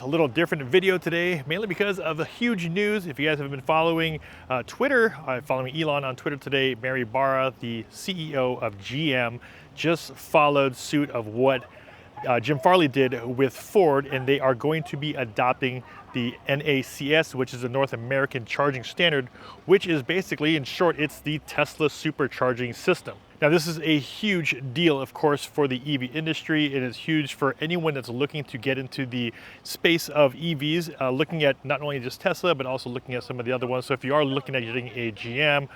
A little different video today, mainly because of the huge news. If you guys have been following Twitter, following Elon on Twitter today, Mary Barra, the CEO of GM, just followed suit of what Jim Farley did with Ford, and they are going to be adopting the NACS, which is the North American Charging Standard, which is basically, in short, it's the Tesla supercharging system. Now, this is a huge deal, of course, for the EV industry. It is huge for anyone that's looking to get into the space of EVs, looking at not only just Tesla, but also looking at some of the other ones. So if you are looking at getting a GM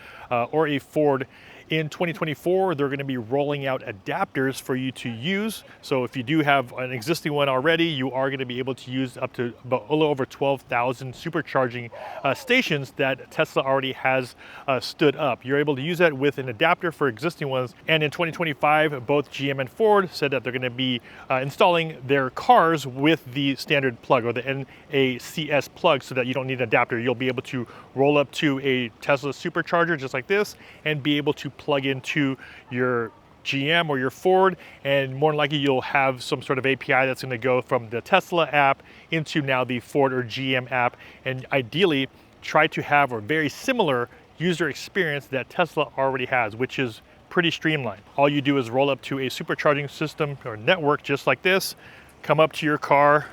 or a Ford, in 2024, they're going to be rolling out adapters for you to use. So if you do have an existing one already, you are going to be able to use up to about a little over 12,000 supercharging stations that Tesla already has stood up. You're able to use that with an adapter for existing ones. And in 2025, both GM and Ford said that they're going to be installing their cars with the standard plug or the NACS plug so that you don't need an adapter. You'll be able to roll up to a Tesla supercharger just like this and be able to plug into your GM or your Ford, and more than likely you'll have some sort of API that's going to go from the Tesla app into now the Ford or GM app, and ideally try to have a very similar user experience that Tesla already has, which is pretty streamlined. All you do is roll up to a supercharging system or network just like this, come up to your car,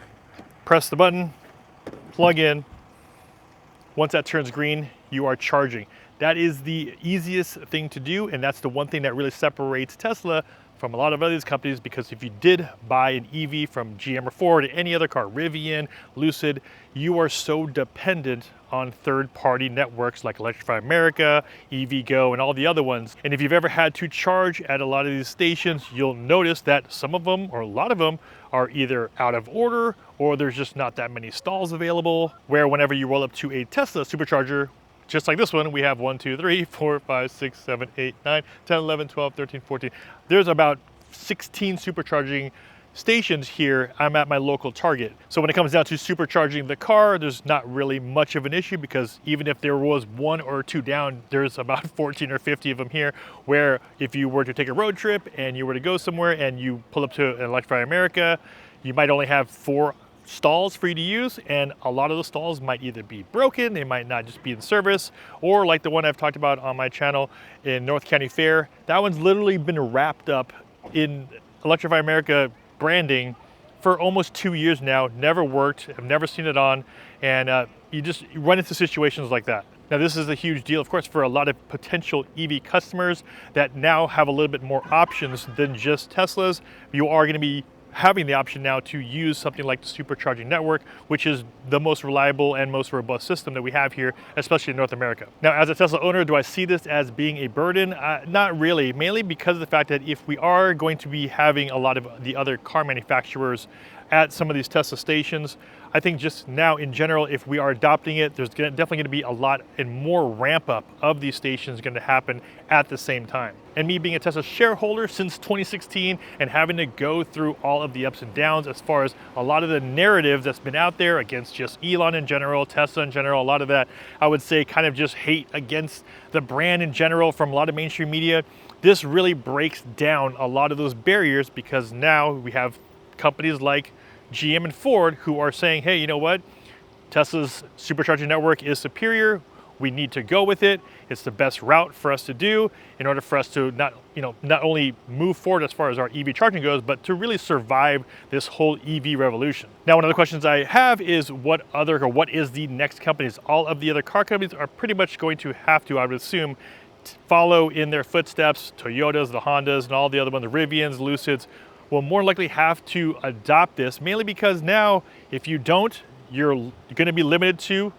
press the button, plug in. Once that turns green, you are charging. That is the easiest thing to do, and that's the one thing that really separates Tesla from a lot of other companies, because if you did buy an EV from GM or Ford, any other car, Rivian, Lucid, you are so dependent on third-party networks like Electrify America, EVgo, and all the other ones. And if you've ever had to charge at a lot of these stations, you'll notice that some of them, or a lot of them, are either out of order or there's just not that many stalls available, where whenever you roll up to a Tesla supercharger, just like this one, we have 1, 2, 3, 4, 5, 6, 7, 8, 9, 10, 11, 12, 13, 14. There's about 16 supercharging stations here. I'm at my local Target. So when it comes down to supercharging the car, there's not really much of an issue, because even if there was 1 or 2 down, there's about 14 or 50 of them here, where if you were to take a road trip and you were to go somewhere and you pull up to an Electrify America, you might only have 4 stalls for you to use, and a lot of the stalls might either be broken, they might not just be in service, or like the one I've talked about on my channel in North County Fair, that one's literally been wrapped up in Electrify America branding for almost 2 years now, never worked, I've never seen it on, and you run into situations like that. Now, this is a huge deal, of course, for a lot of potential EV customers that now have a little bit more options than just Teslas. You are going to be having the option now to use something like the supercharging network, which is the most reliable and most robust system that we have here, especially in North America. Now, as a Tesla owner, do I see this as being a burden? Not really, mainly because of the fact that if we are going to be having a lot of the other car manufacturers at some of these Tesla stations, I think just now in general, if we are adopting it, there's definitely going to be a lot and more ramp up of these stations going to happen at the same time. And me being a Tesla shareholder since 2016 and having to go through all of the ups and downs as far as a lot of the narrative that's been out there against just Elon in general, Tesla in general, a lot of that, I would say, kind of just hate against the brand in general from a lot of mainstream media. This really breaks down a lot of those barriers, because now we have companies like GM and Ford who are saying, hey, you know what? Tesla's supercharging network is superior. We need to go with it. It's the best route for us to do in order for us to not only move forward as far as our EV charging goes, but to really survive this whole EV revolution. Now, one of the questions I have is what is the next companies? All of the other car companies are pretty much going to have to, I would assume, follow in their footsteps. Toyotas, the Hondas, and all the other ones, the Rivians, Lucids, will more likely have to adopt this, mainly because now, if you don't, you're going to be limited to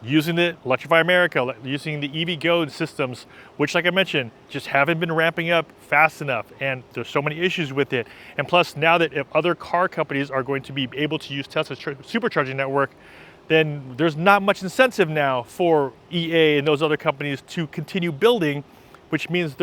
using the Electrify America, using the EVgo systems, which, like I mentioned, just haven't been ramping up fast enough, and there's so many issues with it. And plus, now that if other car companies are going to be able to use Tesla's supercharging network, then there's not much incentive now for EA and those other companies to continue building, which means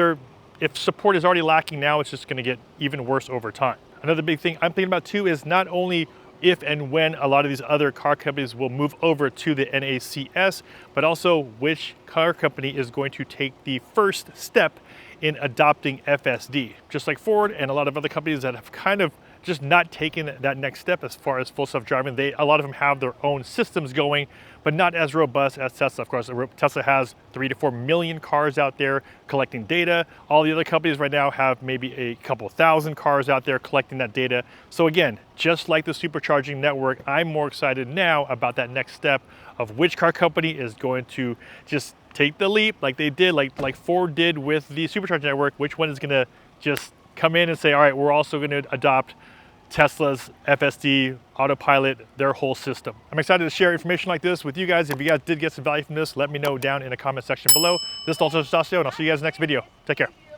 if support is already lacking now, it's just going to get even worse over time. Another big thing I'm thinking about too is not only if and when a lot of these other car companies will move over to the NACS, but also which car company is going to take the first step in adopting FSD. Just like Ford and a lot of other companies that have kind of just not taking that next step as far as full self-driving. A lot of them have their own systems going, but not as robust as Tesla. Of course, Tesla has 3 to 4 million cars out there collecting data. All the other companies right now have maybe a couple thousand cars out there collecting that data. So again, just like the supercharging network, I'm more excited now about that next step of which car company is going to just take the leap like they did, like Ford did with the supercharging network. Which one is going to just come in and say, all right, we're also going to adopt Tesla's FSD, autopilot, their whole system. I'm excited to share information like this with you guys. If you guys did get some value from this, let me know down in the comment section below. This is also Stasio, and I'll see you guys in the next video. Take care.